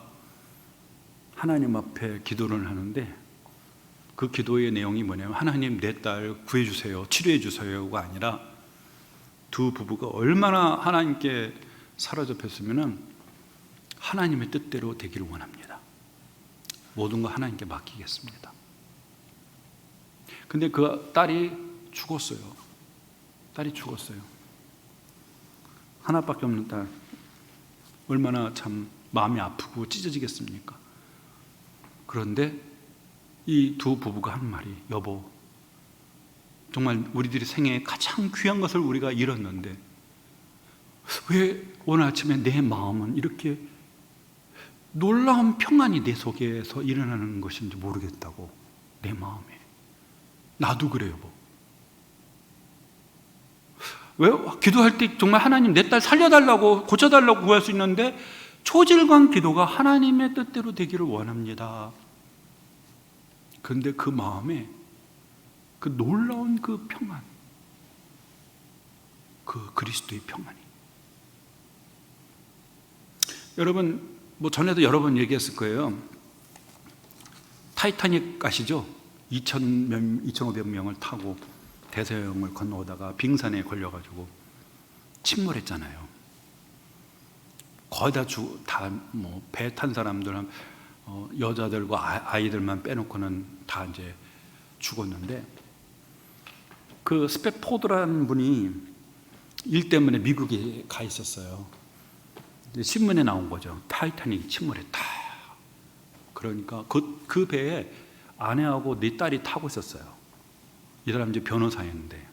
하나님 앞에 기도를 하는데 그 기도의 내용이 뭐냐면, 하나님 내 딸 구해주세요, 치료해주세요가 아니라 두 부부가 얼마나 하나님께 사로잡혔으면 하나님의 뜻대로 되기를 원합니다. 모든 거 하나님께 맡기겠습니다. 근데 그 딸이 죽었어요. 하나밖에 없는 딸, 얼마나 참 마음이 아프고 찢어지겠습니까? 그런데 이 두 부부가 한 말이, 여보, 정말 우리들이 생애에 가장 귀한 것을 우리가 잃었는데 왜 오늘 아침에 내 마음은 이렇게 놀라운 평안이 내 속에서 일어나는 것인지 모르겠다고. 내 마음에. 나도 그래요. 왜? 기도할 때 정말 하나님 내 딸 살려달라고, 고쳐달라고 구할 수 있는데 초질관 기도가 하나님의 뜻대로 되기를 원합니다. 그런데 그 마음에 그 놀라운 그 평안, 그 그리스도의 평안이. 여러분, 뭐 전에도 여러 번 얘기했을 거예요. 타이타닉 아시죠? 2,500명을 타고 대서양을 건너오다가 빙산에 걸려가지고 침몰했잖아요. 거의 다 뭐 배 탄 사람들, 여자들과 아이들만 빼놓고는 다 이제 죽었는데, 그 스페포드라는 분이 일 때문에 미국에 가 있었어요. 신문에 나온 거죠. 타이타닉이 침몰했다. 그러니까 그 배에 아내하고 네 딸이 타고 있었어요. 이 사람 이제 변호사였는데,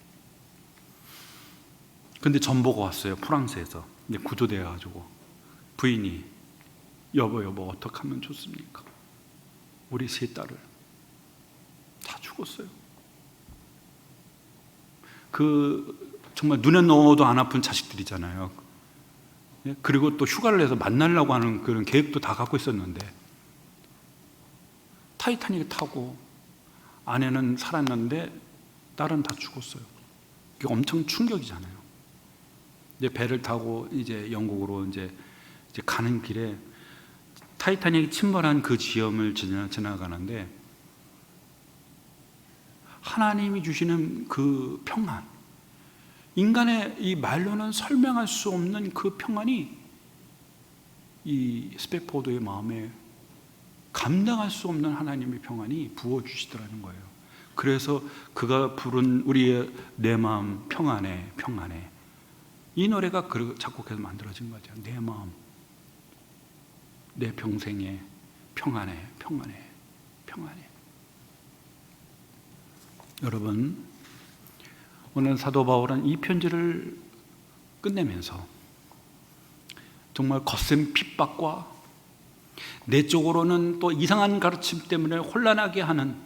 근데 전보가 왔어요. 프랑스에서. 이제 구조되어가지고 부인이 여보 어떻게 하면 좋습니까? 우리 세 딸을 다 죽었어요. 정말 눈에 넣어도 안 아픈 자식들이잖아요. 그리고 또 휴가를 내서 만나려고 하는 그런 계획도 다 갖고 있었는데 타이타닉을 타고 아내는 살았는데 딸은 다 죽었어요. 이게 엄청 충격이잖아요. 이제 배를 타고 이제 영국으로 이제 가는 길에 타이타닉이 침몰한 그 지점을 지나가는데 하나님이 주시는 그 평안, 인간의 이 말로는 설명할 수 없는 그 평안이 이 스ペ포드의 마음에 감당할 수 없는 하나님의 평안이 부어주시더라는 거예요. 그래서 그가 부른 우리의 내 마음 평안해, 평안해. 이 노래가 작곡해서 만들어진 거죠. 내 마음, 내 평생에 평안해, 평안해, 평안해. 여러분, 오늘 사도 바울은 이 편지를 끝내면서 정말 거센 핍박과 내적으로는 또 이상한 가르침 때문에 혼란하게 하는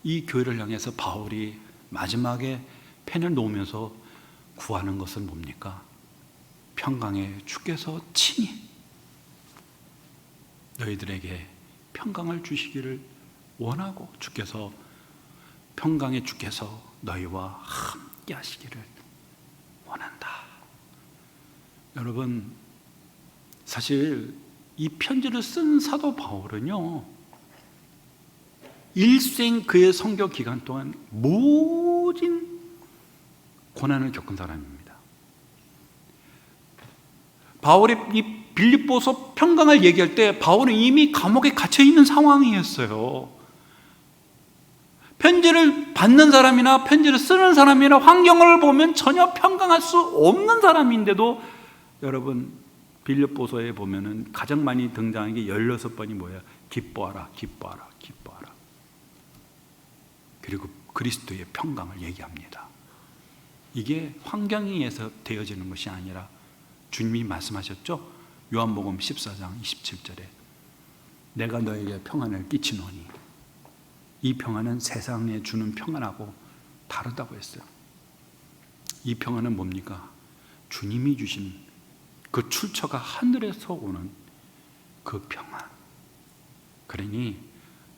이 교회를 향해서 바울이 마지막에 펜을 놓으면서 구하는 것은 뭡니까? 평강의 주께서 친히 너희들에게 평강을 주시기를 원하고 평강의 주께서 너희와 함께 하시기를 원한다. 여러분, 사실 이 편지를 쓴 사도 바울은요, 일생 그의 선교 기간 동안 모진 고난을 겪은 사람입니다. 바울이 이 빌립보서 평강을 얘기할 때 바울은 이미 감옥에 갇혀 있는 상황이었어요. 편지를 받는 사람이나 편지를 쓰는 사람이나 환경을 보면 전혀 평강할 수 없는 사람인데도 여러분, 빌립보서에 보면은 가장 많이 등장한 게 16번이 뭐예요? 기뻐하라, 기뻐하라, 기뻐하라. 그리고 그리스도의 평강을 얘기합니다. 이게 환경에 의해서 되어지는 것이 아니라 주님이 말씀하셨죠? 요한복음 14장 27절에 내가 너에게 평안을 끼치노니 이 평안은 세상에 주는 평안하고 다르다고 했어요. 이 평안은 뭡니까? 주님이 주신 그 출처가 하늘에서 오는 그 평안. 그러니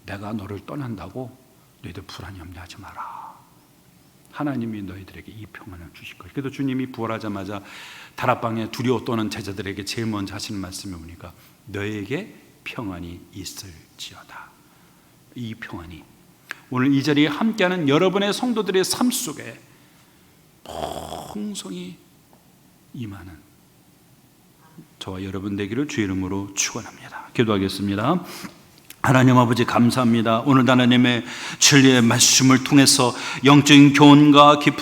내가 너를 떠난다고 너희들 불안히 염려하지 마라. 하나님이 너희들에게 이 평안을 주실 거예요. 그래서 주님이 부활하자마자 다락방에 두려워 떠는 제자들에게 제일 먼저 하시는 말씀이 뭡니까? 너에게 평안이 있을지어다. 이 평안이 오늘 이 자리에 함께하는 여러분의 성도들의 삶 속에 풍성히 임하는 저와 여러분 되기를 주의 이름으로 축원합니다. 기도하겠습니다. 하나님 아버지 감사합니다. 오늘 하나님의 진리의 말씀을 통해서 영적인 교훈과 깊은